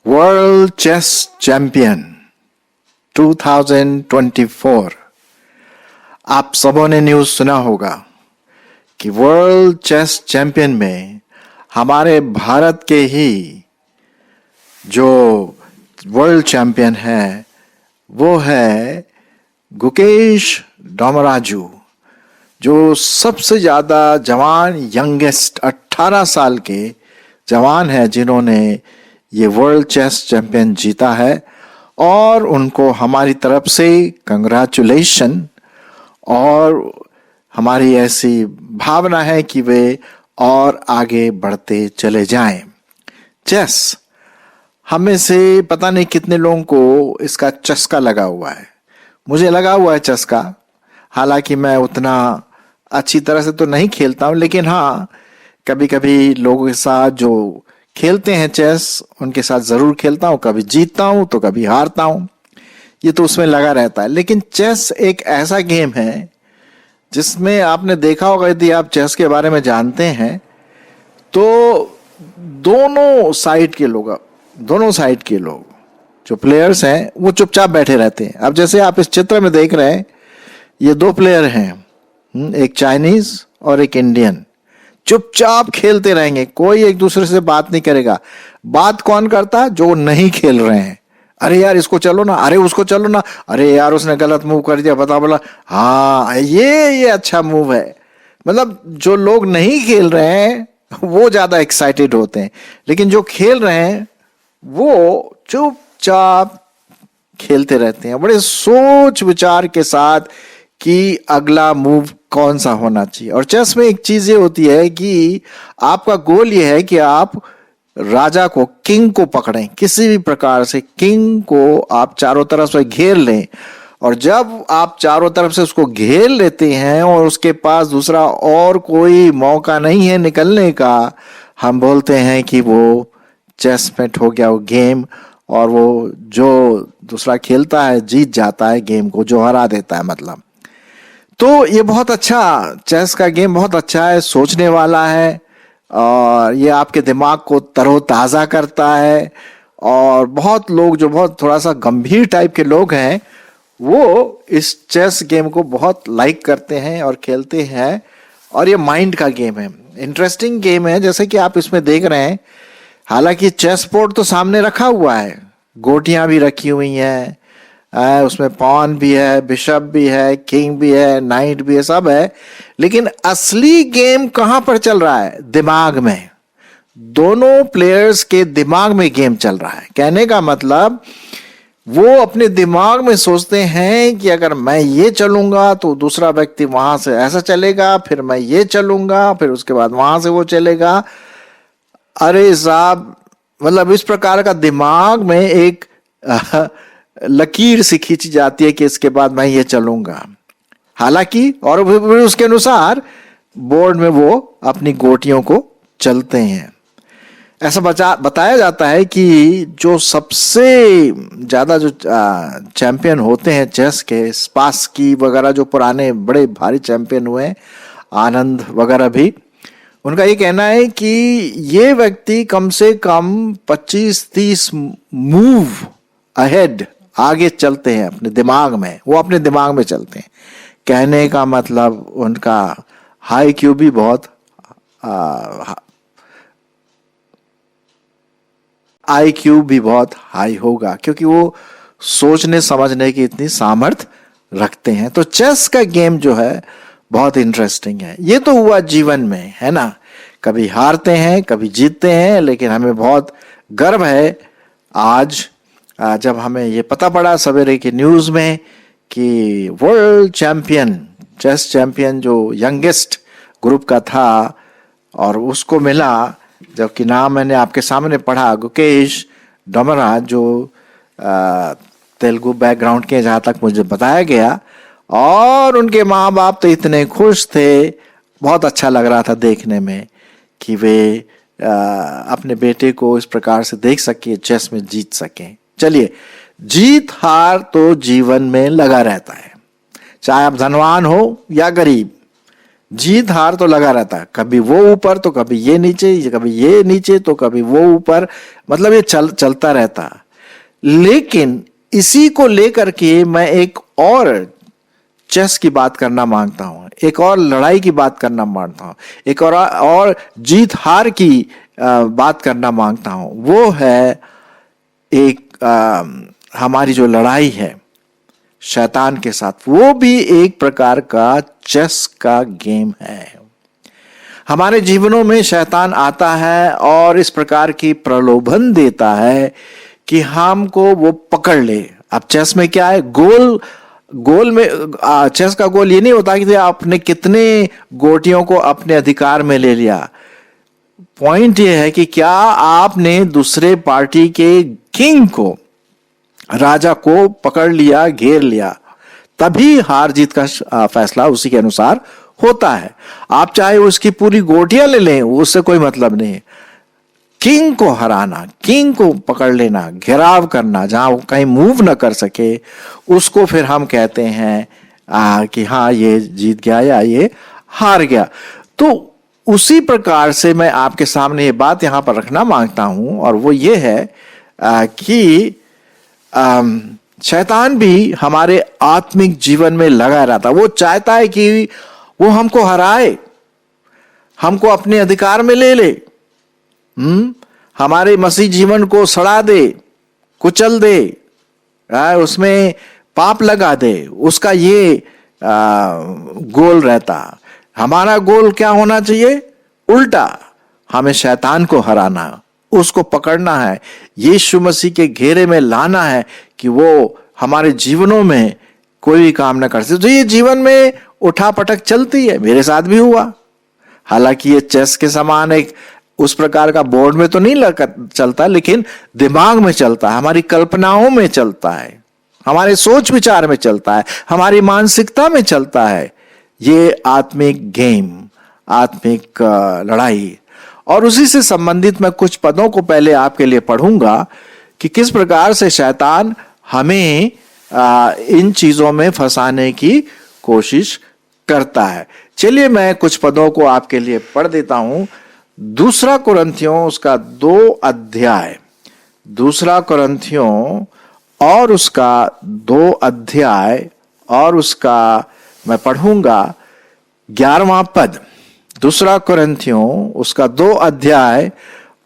World chess champion 2024। आप सबों ने न्यूज सुना होगा कि वर्ल्ड चेस चैंपियन में हमारे भारत के ही जो वर्ल्ड चैंपियन है वो है गुकेश डोमराजू, जो सबसे ज्यादा जवान यंगेस्ट 18 साल के जवान है जिन्होंने ये वर्ल्ड चेस चैंपियन जीता है। और उनको हमारी तरफ से कंग्रेचुलेशन, और हमारी ऐसी भावना है कि वे और आगे बढ़ते चले जाएं। चेस हमें से पता नहीं कितने लोगों को इसका चस्का लगा हुआ है। मुझे लगा हुआ है चस्का, हालांकि मैं उतना अच्छी तरह से तो नहीं खेलता हूं, लेकिन हाँ कभी कभी लोगों के साथ जो खेलते हैं चेस उनके साथ जरूर खेलता हूं। कभी जीतता हूं तो कभी हारता हूं, ये तो उसमें लगा रहता है। लेकिन चेस एक ऐसा गेम है जिसमें आपने देखा होगा, यदि आप चेस के बारे में जानते हैं तो दोनों साइड के लोग जो प्लेयर्स हैं वो चुपचाप बैठे रहते हैं। अब जैसे आप इस चित्र में देख रहे हैं, ये दो प्लेयर हैं, एक चाइनीज और एक इंडियन। चुपचाप खेलते रहेंगे, कोई एक दूसरे से बात नहीं करेगा। बात कौन करता? जो नहीं खेल रहे हैं। अरे यार इसको चलो ना, अरे उसको चलो ना, अरे यार उसने गलत मूव कर दिया, बता बोला हाँ ये अच्छा मूव है। मतलब जो लोग नहीं खेल रहे हैं वो ज्यादा एक्साइटेड होते हैं, लेकिन जो खेल रहे हैं वो चुपचाप खेलते रहते हैं बड़े सोच विचार के साथ कि अगला मूव कौन सा होना चाहिए। और चेस में एक चीज ये होती है कि आपका गोल ये है कि आप राजा को, किंग को पकड़ें, किसी भी प्रकार से किंग को आप चारों तरफ से घेर लें। और जब आप चारों तरफ से उसको घेर लेते हैं और उसके पास दूसरा और कोई मौका नहीं है निकलने का, हम बोलते हैं कि वो चेसमेट हो गया वो गेम, और वो जो दूसरा खेलता है जीत जाता है गेम को, जो हरा देता है मतलब। तो ये बहुत अच्छा, चेस का गेम बहुत अच्छा है, सोचने वाला है, और ये आपके दिमाग को तरोताजा करता है। और बहुत लोग जो बहुत थोड़ा सा गंभीर टाइप के लोग हैं वो इस चेस गेम को बहुत लाइक करते हैं और खेलते हैं। और ये माइंड का गेम है, इंटरेस्टिंग गेम है। जैसे कि आप इसमें देख रहे हैं, हालांकि चेस बोर्ड तो सामने रखा हुआ है, गोटियां भी रखी हुई हैं, उसमें पॉन भी है, बिशप भी है, किंग भी है, नाइट भी है, सब है। लेकिन असली गेम कहां पर चल रहा है? दिमाग में। दोनों प्लेयर्स के दिमाग में गेम चल रहा है। कहने का मतलब वो अपने दिमाग में सोचते हैं कि अगर मैं ये चलूंगा तो दूसरा व्यक्ति वहां से ऐसा चलेगा, फिर मैं ये चलूंगा, फिर उसके बाद वहां से वो चलेगा। अरे साहब, मतलब इस प्रकार का दिमाग में एक लकीर सी खींची जाती है कि इसके बाद मैं ये चलूंगा। हालांकि और फिर उसके अनुसार बोर्ड में वो अपनी गोटियों को चलते हैं। ऐसा बताया जाता है कि जो सबसे ज्यादा जो चैंपियन होते हैं चेस के, स्पासकी वगैरह जो पुराने बड़े भारी चैंपियन हुए हैं, आनंद वगैरह भी, उनका ये कहना है कि ये व्यक्ति कम से कम 25-30 मूव अहेड आगे चलते हैं अपने दिमाग में, वो अपने दिमाग में चलते हैं। कहने का मतलब उनका हाई क्यू भी बहुत IQ भी बहुत हाई होगा, क्योंकि वो सोचने समझने की इतनी सामर्थ्य रखते हैं। तो चेस का गेम जो है बहुत इंटरेस्टिंग है। ये तो हुआ जीवन में, है ना, कभी हारते हैं कभी जीतते हैं, लेकिन हमें बहुत गर्व है आज जब हमें ये पता पड़ा सवेरे की न्यूज में कि वर्ल्ड चैंपियन, चेस चैंपियन जो यंगेस्ट ग्रुप का था और उसको मिला, जबकि नाम मैंने आपके सामने पढ़ा, गुकेश डोमराज, जो तेलुगु बैकग्राउंड के, जहां तक मुझे बताया गया। और उनके माँ बाप तो इतने खुश थे, बहुत अच्छा लग रहा था देखने में कि वे अपने बेटे को इस प्रकार से देख सके, चेस में जीत सकें। चलिए, जीत हार तो जीवन में लगा रहता है, चाहे आप धनवान हो या गरीब, जीत हार तो लगा रहता है। कभी वो ऊपर तो कभी ये नीचे, कभी ये नीचे तो कभी वो ऊपर, मतलब ये चलता रहता। लेकिन इसी को लेकर के मैं एक और चेस की बात करना मांगता हूं, एक और लड़ाई की बात करना मांगता हूं, एक और जीत हार की बात करना मांगता हूं। वो है एक हमारी जो लड़ाई है शैतान के साथ, वो भी एक प्रकार का चेस का गेम है। हमारे जीवनों में शैतान आता है और इस प्रकार की प्रलोभन देता है कि हमको वो पकड़ ले। अब चेस में क्या है, गोल में चेस का गोल ये नहीं होता कि आपने कितने गोटियों को अपने अधिकार में ले लिया। पॉइंट ये है कि क्या आपने दूसरे पार्टी के किंग को, राजा को पकड़ लिया, घेर लिया, तभी हार जीत का फैसला उसी के अनुसार होता है। आप चाहे उसकी पूरी गोटियां ले लें, उससे कोई मतलब नहीं। किंग को हराना, किंग को पकड़ लेना, घेराव करना, जहां वो कहीं मूव न कर सके, उसको फिर हम कहते हैं कि हाँ ये जीत गया या ये हार गया। तो उसी प्रकार से मैं आपके सामने ये बात यहां पर रखना मांगता हूं, और वो ये है कि शैतान भी हमारे आत्मिक जीवन में लगा रहता। वो चाहता है कि वो हमको हराए, हमको अपने अधिकार में ले ले, हमारे मसीह जीवन को सड़ा दे, कुचल दे, उसमें पाप लगा दे। उसका ये गोल रहता। हमारा गोल क्या होना चाहिए? उल्टा, हमें शैतान को हराना, उसको पकड़ना है, यीशु मसीह के घेरे में लाना है कि वो हमारे जीवनों में कोई भी काम ना कर सके। तो ये जीवन में उठा पटक चलती है, मेरे साथ भी हुआ। हालांकि ये चेस के समान एक उस प्रकार का बोर्ड में तो नहीं चलता, लेकिन दिमाग में चलता है, हमारी कल्पनाओं में चलता है, हमारे सोच विचार में चलता है, हमारी मानसिकता में चलता है ये आत्मिक गेम, आत्मिक लड़ाई। और उसी से संबंधित मैं कुछ पदों को पहले आपके लिए पढ़ूंगा कि किस प्रकार से शैतान हमें इन चीजों में फंसाने की कोशिश करता है। चलिए मैं कुछ पदों को आपके लिए पढ़ देता हूं। दूसरा कुरिन्थियों उसका 2 अध्याय, दूसरा कुरिन्थियों और उसका 2 अध्याय, और उसका मैं पढ़ूंगा 11वां पद। दूसरा कुरिन्थियों उसका 2 अध्याय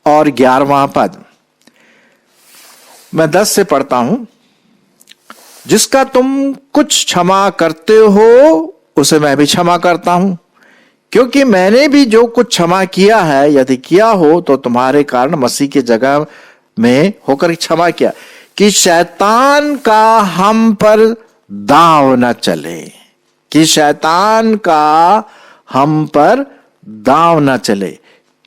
और 11वां पद मैं 10 से पढ़ता हूं। जिसका तुम कुछ क्षमा करते हो उसे मैं भी क्षमा करता हूं, क्योंकि मैंने भी जो कुछ क्षमा किया है, यदि किया हो तो तुम्हारे कारण मसीह की जगह में होकर क्षमा किया, कि शैतान का हम पर दांव न चले, कि शैतान का हम पर दांव न चले,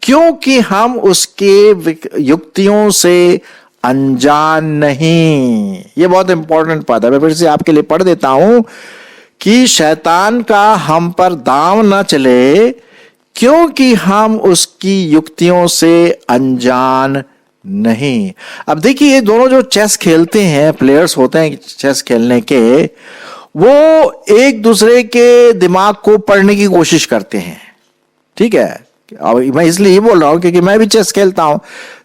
क्योंकि हम उसके युक्तियों से अनजान नहीं। यह बहुत इंपॉर्टेंट पद है, मैं फिर से आपके लिए पढ़ देता हूं कि शैतान का हम पर दांव न चले, क्योंकि हम उसकी युक्तियों से अनजान नहीं। अब देखिए, ये दोनों जो चेस खेलते हैं, प्लेयर्स होते हैं चेस खेलने के, वो एक दूसरे के दिमाग को पढ़ने की कोशिश करते हैं। ठीक है, और मैं इसलिए ये बोल रहा हूं क्योंकि मैं भी चेस खेलता हूं।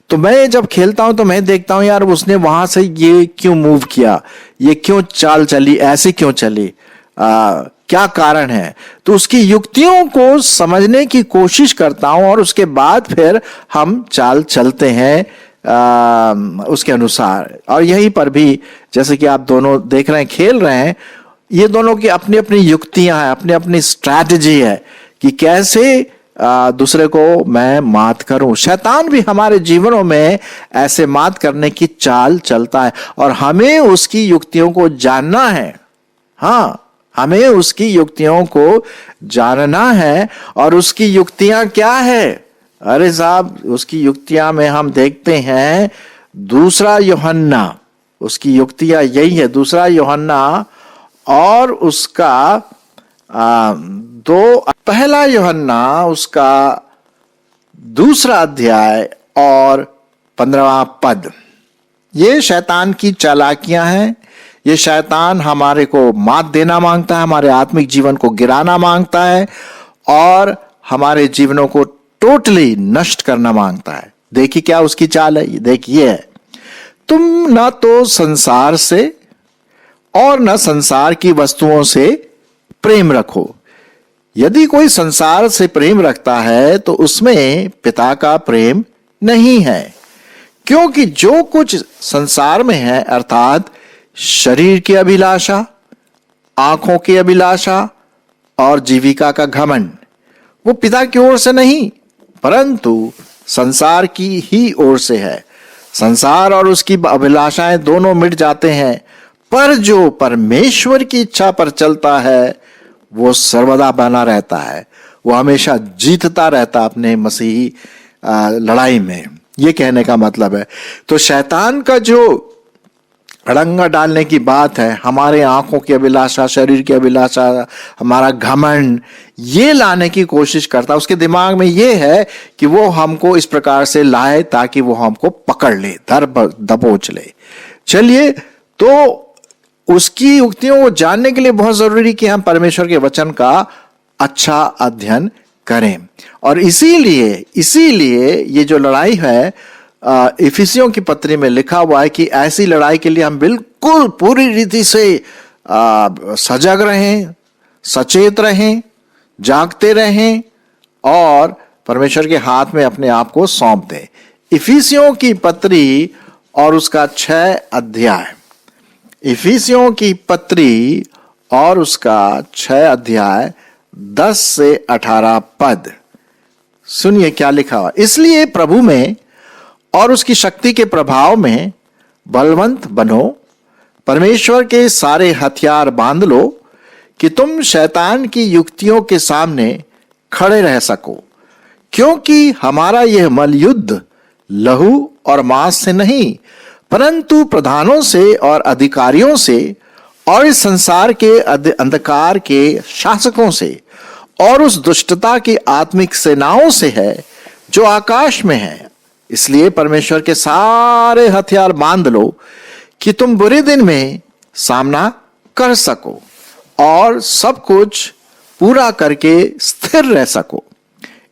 तो मैं जब खेलता हूं तो मैं देखता हूं, यार उसने वहां से ये क्यों मूव किया, ये क्यों चाल चली, ऐसी क्यों चली, क्या कारण है। तो उसकी युक्तियों को समझने की कोशिश करता हूं, और उसके बाद फिर हम चाल चलते हैं उसके अनुसार। और यहीं पर भी जैसे कि आप दोनों देख रहे हैं, खेल रहे हैं, ये दोनों की अपनी अपनी युक्तियां हैं, अपनी अपनी स्ट्रैटेजी है कि कैसे दूसरे को मैं मात करूं। शैतान भी हमारे जीवनों में ऐसे मात करने की चाल चलता है, और हमें उसकी युक्तियों को जानना है। हाँ, हमें उसकी युक्तियों को जानना है। और उसकी युक्तियां क्या है? अरे साहब, उसकी युक्तियां में हम देखते हैं 2 यूहन्ना, उसकी युक्तियां यही है, 2 यूहन्ना और उसका 1 यूहन्ना उसका 2 अध्याय और 15वां पद। ये शैतान की चालाकियां हैं, ये शैतान हमारे को मात देना मांगता है, हमारे आत्मिक जीवन को गिराना मांगता है और हमारे जीवनों को टोटली नष्ट करना मांगता है। देखिए क्या उसकी चाल है, देखिए, तुम ना तो संसार से और न संसार की वस्तुओं से प्रेम रखो। यदि कोई संसार से प्रेम रखता है तो उसमें पिता का प्रेम नहीं है, क्योंकि जो कुछ संसार में है अर्थात शरीर की अभिलाषा, आंखों की अभिलाषा और जीविका का घमंड, वो पिता की ओर से नहीं परंतु संसार की ही ओर से है। संसार और उसकी अभिलाषाएं दोनों मिट जाते हैं, पर जो परमेश्वर की इच्छा पर चलता है वो सर्वदा बना रहता है, वो हमेशा जीतता रहता अपने मसीही लड़ाई में। ये कहने का मतलब है। तो शैतान का जो अड़ंगा डालने की बात है, हमारे आंखों की अभिलाषा, शरीर की अभिलाषा, हमारा घमंड, ये लाने की कोशिश करता है। उसके दिमाग में ये है कि वो हमको इस प्रकार से लाए ताकि वो हमको पकड़ ले, दबोच ले। चलिए, तो उसकी युक्तियों को जानने के लिए बहुत जरूरी कि हम परमेश्वर के वचन का अच्छा अध्ययन करें। और इसीलिए ये जो लड़ाई है, इफिसियों की पत्री में लिखा हुआ है कि ऐसी लड़ाई के लिए हम बिल्कुल पूरी रीति से सजग रहें, सचेत रहें, जागते रहें और परमेश्वर के हाथ में अपने आप को सौंप दें। इफिसियों की पत्री और उसका 6 अध्याय, इफिसियों की पत्री और उसका 6 अध्याय 10 से 18 पद, सुनिए क्या लिखा हुआ। इसलिए प्रभु में और उसकी शक्ति के प्रभाव में बलवंत बनो, परमेश्वर के सारे हथियार बांध लो कि तुम शैतान की युक्तियों के सामने खड़े रह सको, क्योंकि हमारा यह मलयुद्ध लहू और मांस से नहीं परंतु प्रधानों से और अधिकारियों से और इस संसार के अंधकार के शासकों से और उस दुष्टता की आत्मिक सेनाओं से है जो आकाश में है। इसलिए परमेश्वर के सारे हथियार बांध लो कि तुम बुरे दिन में सामना कर सको और सब कुछ पूरा करके स्थिर रह सको।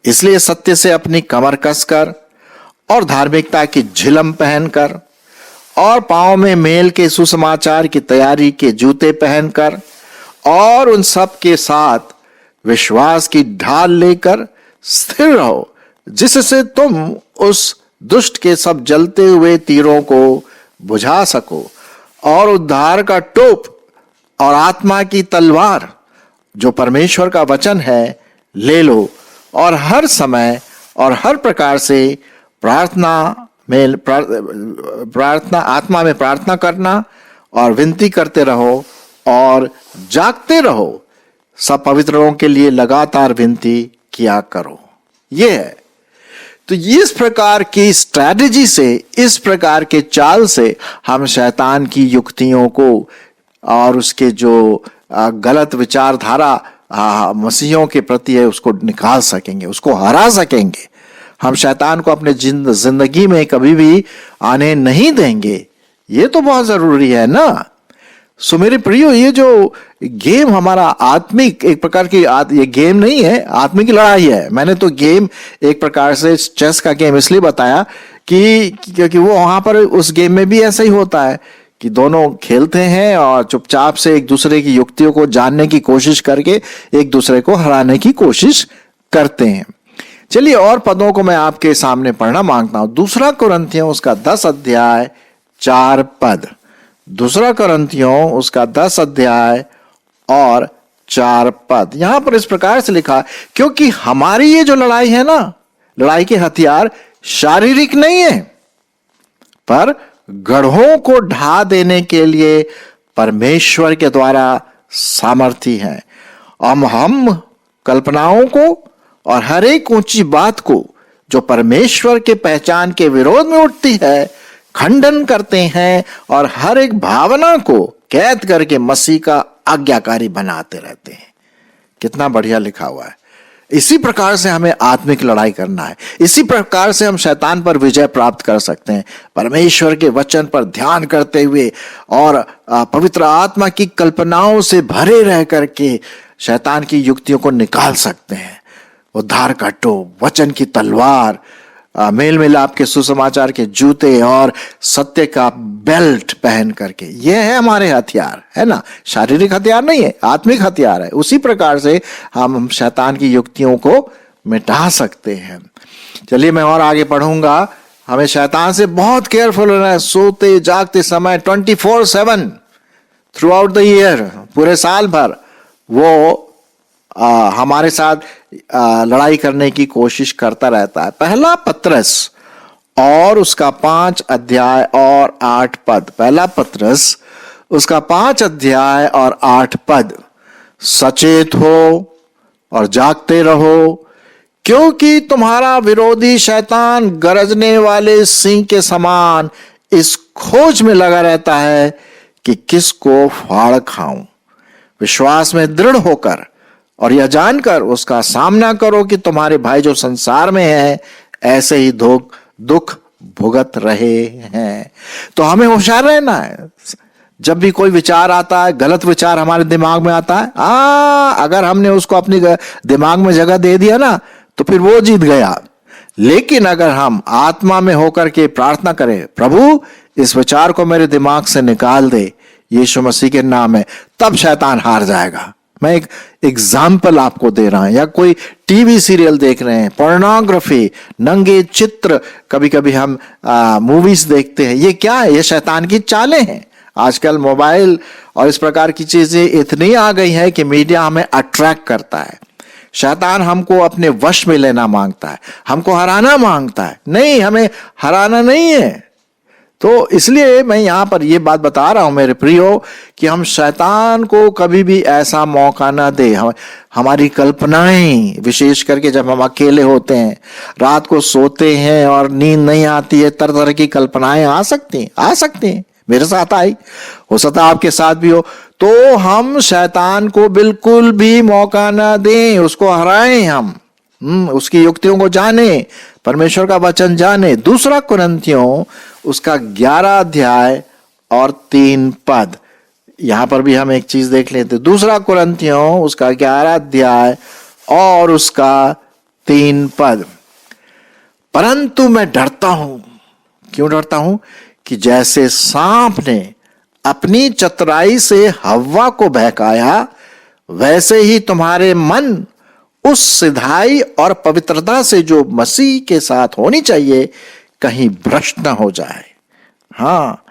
इसलिए सत्य से अपनी कमर कसकर और धार्मिकता की झिलम पहनकर और पांव में मेल के सुसमाचार की तैयारी के जूते पहनकर और उन सब के साथ विश्वास की ढाल लेकर स्थिर रहो, जिससे तुम उस दुष्ट के सब जलते हुए तीरों को बुझा सको और उद्धार का टोप और आत्मा की तलवार जो परमेश्वर का वचन है ले लो और हर समय और हर प्रकार से आत्मा में प्रार्थना करना और विनती करते रहो और जागते रहो, सब पवित्रों के लिए लगातार विनती किया करो। ये है। तो इस प्रकार की स्ट्रैटेजी से, इस प्रकार के चाल से हम शैतान की युक्तियों को और उसके जो गलत विचारधारा मसीहों के प्रति है उसको निकाल सकेंगे, उसको हरा सकेंगे। हम शैतान को अपने जिंदगी में कभी भी आने नहीं देंगे। ये तो बहुत जरूरी है ना। सो मेरे प्रियो, ये जो गेम हमारा आत्मिक एक प्रकार की ये गेम नहीं है, आत्मिक लड़ाई है। मैंने तो गेम एक प्रकार से चेस का गेम इसलिए बताया कि क्योंकि वो वहां पर उस गेम में भी ऐसा ही होता है कि दोनों खेलते हैं और चुपचाप से एक दूसरे की युक्तियों को जानने की कोशिश करके एक दूसरे को हराने की कोशिश करते हैं। चलिए और पदों को मैं आपके सामने पढ़ना मांगता हूं। 2 कुरिन्थियों उसका 10 अध्याय 4 पद। 2 कुरिन्थियों उसका 10 अध्याय और 4 पद। यहां पर इस प्रकार से लिखा, क्योंकि हमारी ये जो लड़ाई है ना, लड़ाई के हथियार शारीरिक नहीं है पर गढ़ों को ढा देने के लिए परमेश्वर के द्वारा सामर्थी हैं। हम कल्पनाओं को और हर एक ऊंची बात को जो परमेश्वर के पहचान के विरोध में उठती है खंडन करते हैं और हर एक भावना को कैद करके मसीह का आज्ञाकारी बनाते रहते हैं। कितना बढ़िया लिखा हुआ है। इसी प्रकार से हमें आत्मिक लड़ाई करना है। इसी प्रकार से हम शैतान पर विजय प्राप्त कर सकते हैं, परमेश्वर के वचन पर ध्यान करते हुए और पवित्र आत्मा की कल्पनाओं से भरे रह करके शैतान की युक्तियों को निकाल सकते हैं। उद्धार का टोप, वचन की तलवार, मेल मिलाप के सुसमाचार के जूते और सत्य का बेल्ट पहन करके, ये है हमारे हथियार, है ना। शारीरिक हथियार नहीं है, आत्मिक हथियार है। उसी प्रकार से हम शैतान की युक्तियों को मिटा सकते हैं। चलिए मैं और आगे पढ़ूंगा। हमें शैतान से बहुत केयरफुल रहना है। सोते जागते समय 24/7 थ्रू आउट द ईयर, पूरे साल भर वो हमारे साथ लड़ाई करने की कोशिश करता रहता है। पहला पत्रस और उसका 5 अध्याय और 8 पद। पहला पत्रस उसका 5 अध्याय और 8 पद। सचेत हो और जागते रहो, क्योंकि तुम्हारा विरोधी शैतान गरजने वाले सिंह के समान इस खोज में लगा रहता है कि किसको फाड़ खाऊं। विश्वास में दृढ़ होकर और यह जानकर उसका सामना करो कि तुम्हारे भाई जो संसार में है ऐसे ही दुख भुगत रहे हैं। तो हमें होशियार रहना है। जब भी कोई विचार आता है, गलत विचार हमारे दिमाग में आता है, अगर हमने उसको अपनी दिमाग में जगह दे दिया ना, तो फिर वो जीत गया। लेकिन अगर हम आत्मा में होकर के प्रार्थना करें, प्रभु इस विचार को मेरे दिमाग से निकाल दे यीशु मसीह के नाम में, तब शैतान हार जाएगा। मैं एक एग्जाम्पल आपको दे रहा हूं। या कोई टीवी सीरियल देख रहे हैं, पोर्नोग्राफी, नंगे चित्र, कभी कभी हम मूवीज देखते हैं, ये क्या है? ये शैतान की चालें हैं। आजकल मोबाइल और इस प्रकार की चीजें इतनी आ गई है कि मीडिया हमें अट्रैक्ट करता है। शैतान हमको अपने वश में लेना मांगता है, हमको हराना मांगता है। नहीं, हमें हराना नहीं है। तो इसलिए मैं यहां पर यह बात बता रहा हूं मेरे प्रियो, कि हम शैतान को कभी भी ऐसा मौका ना दे। हमारी कल्पनाएं, विशेष करके जब हम अकेले होते हैं, रात को सोते हैं और नींद नहीं आती है, तरह तरह की कल्पनाएं आ सकती हैं। मेरे साथ आई, हो सकता है आपके साथ भी हो। तो हम शैतान को बिल्कुल भी मौका ना दें, उसको हराएं। हम उसकी युक्तियों को जाने, परमेश्वर का वचन जाने। 2 कुरिन्थियों उसका 11 अध्याय और 3 पद। यहां पर भी हम एक चीज देख लेते। 2 कुरिन्थियों उसका 11 अध्याय और उसका 3 पद। परंतु मैं डरता हूं। क्यों डरता हूं? कि जैसे सांप ने अपनी चतुराई से हव्वा को बहकाया, वैसे ही तुम्हारे मन उस सिधाई और पवित्रता से जो मसीह के साथ होनी चाहिए कहीं भ्रष्ट न हो जाए। हाँ,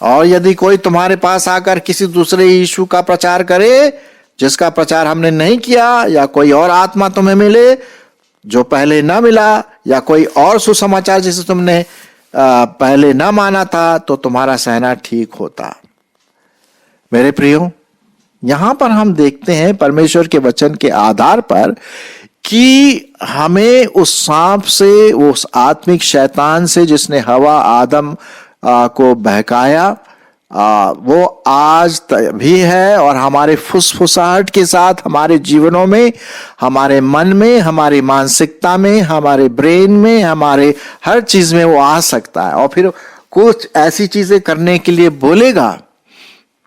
और यदि कोई तुम्हारे पास आकर किसी दूसरे यीशु का प्रचार करे जिसका प्रचार हमने नहीं किया, या कोई और आत्मा तुम्हें मिले जो पहले ना मिला, या कोई और सुसमाचार जिसे तुमने पहले ना माना था, तो तुम्हारा सहना ठीक होता। मेरे प्रियो, यहां पर हम देखते हैं परमेश्वर के वचन के आधार पर कि हमें उस सांप से, उस आत्मिक शैतान से जिसने हवा आदम को बहकाया, वो आज भी है और हमारे फुसफुसाहट के साथ हमारे जीवनों में, हमारे मन में, हमारी मानसिकता में, हमारे ब्रेन में, हमारे हर चीज में वो आ सकता है। और फिर कुछ ऐसी चीजें करने के लिए बोलेगा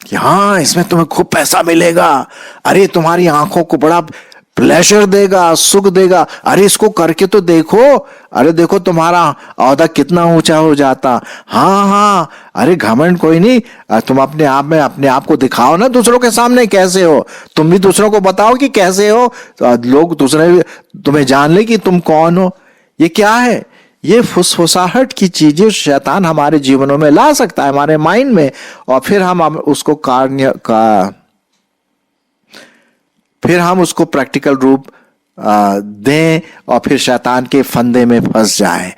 कि हाँ, इसमें तुम्हें खूब पैसा मिलेगा, अरे तुम्हारी आंखों को बड़ा प्लेजर देगा, सुख देगा, अरे इसको करके तो देखो, अरे देखो तुम्हारा औहदा कितना ऊंचा हो जाता। हाँ, अरे घमंड कोई नहीं, तुम अपने आप को दिखाओ ना दूसरों के सामने कैसे हो, तुम भी दूसरों को बताओ कि कैसे हो, तो लोग दूसरे तुम्हें जान ले कि तुम कौन हो। ये क्या है? ये फुसफुसाहट की चीजें शैतान हमारे जीवनों में ला सकता है, हमारे माइंड में, और फिर हम उसको प्रैक्टिकल रूप दें और फिर शैतान के फंदे में फंस जाए।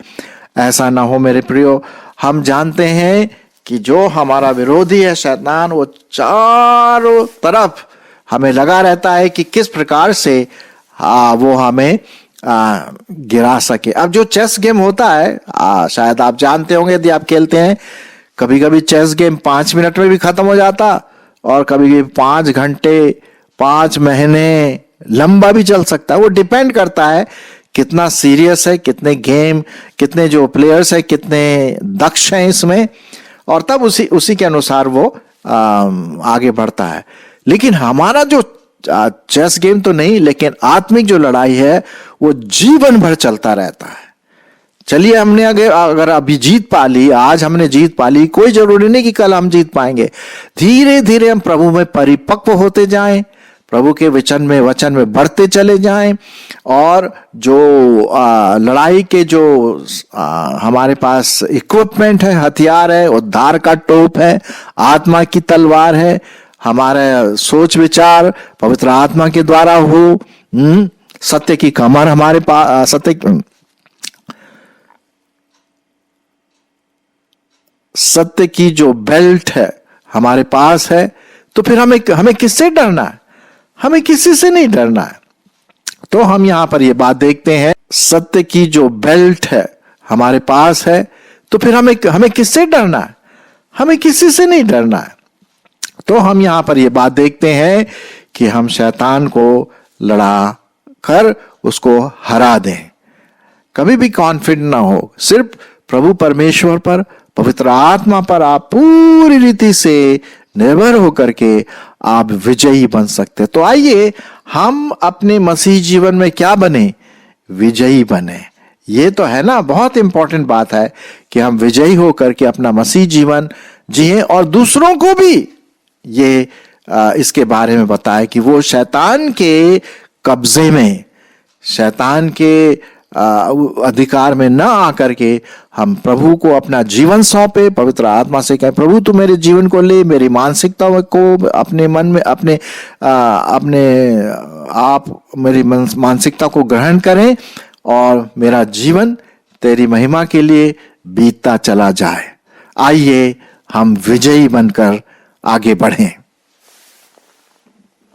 ऐसा ना हो मेरे प्रियो। हम जानते हैं कि जो हमारा विरोधी है शैतान, वो चारों तरफ हमें लगा रहता है कि किस प्रकार से वो हमें गिरा सके। अब जो चेस गेम होता है, शायद आप जानते होंगे यदि आप खेलते हैं, कभी कभी चेस गेम 5 मिनट में भी खत्म हो जाता, और कभी कभी 5 घंटे, 5 महीने, लंबा भी चल सकता है। वो डिपेंड करता है कितना सीरियस है, कितने गेम, कितने जो प्लेयर्स है, कितने दक्ष हैं इसमें, और तब उसी उसी के अनुसार वो आगे बढ़ता है। लेकिन हमारा जो चेस गेम तो नहीं, लेकिन आत्मिक जो लड़ाई है वो जीवन भर चलता रहता है। चलिए, हमने अगर अभी जीत पा ली, आज हमने जीत पा ली, कोई जरूरी नहीं कि कल हम जीत पाएंगे। धीरे धीरे हम प्रभु में परिपक्व होते जाएं, प्रभु के वचन में बढ़ते चले जाएं, और जो लड़ाई के जो हमारे पास इक्विपमेंट है, हथियार है, उद्धार का टोप है, आत्मा की तलवार है, हमारे सोच विचार पवित्र आत्मा के द्वारा हो, सत्य की कमर हमारे पास, सत्य की जो बेल्ट है हमारे पास है, तो फिर हमें किससे डरना है? हमें किसी से नहीं डरना है। तो हम यहां पर ये बात देखते हैं, सत्य की जो बेल्ट है हमारे पास है, तो फिर हमें किससे डरना है? हमें किसी से नहीं डरना है। तो हम यहां पर ये बात देखते हैं कि हम शैतान को लड़ा कर उसको हरा दें। कभी भी कॉन्फिडेंट ना हो, सिर्फ प्रभु परमेश्वर पर, पवित्र आत्मा पर आप पूरी रीति से निर्भर होकर के आप विजयी बन सकते। तो आइए हम अपने मसीह जीवन में क्या बने? विजयी बने। ये तो है ना, बहुत इंपॉर्टेंट बात है कि हम विजयी होकर के अपना मसीह जीवन जिए, और दूसरों को भी ये इसके बारे में बताए कि वो शैतान के कब्जे में, शैतान के अधिकार में न आकर के हम प्रभु को अपना जीवन सौंपे, पवित्र आत्मा से कहें, प्रभु तू मेरे जीवन को ले, मेरी मानसिकता को अपने मन में, अपने आप मेरी मानसिकता को ग्रहण करें, और मेरा जीवन तेरी महिमा के लिए बीतता चला जाए। आइए हम विजयी बनकर आगे बढ़ें।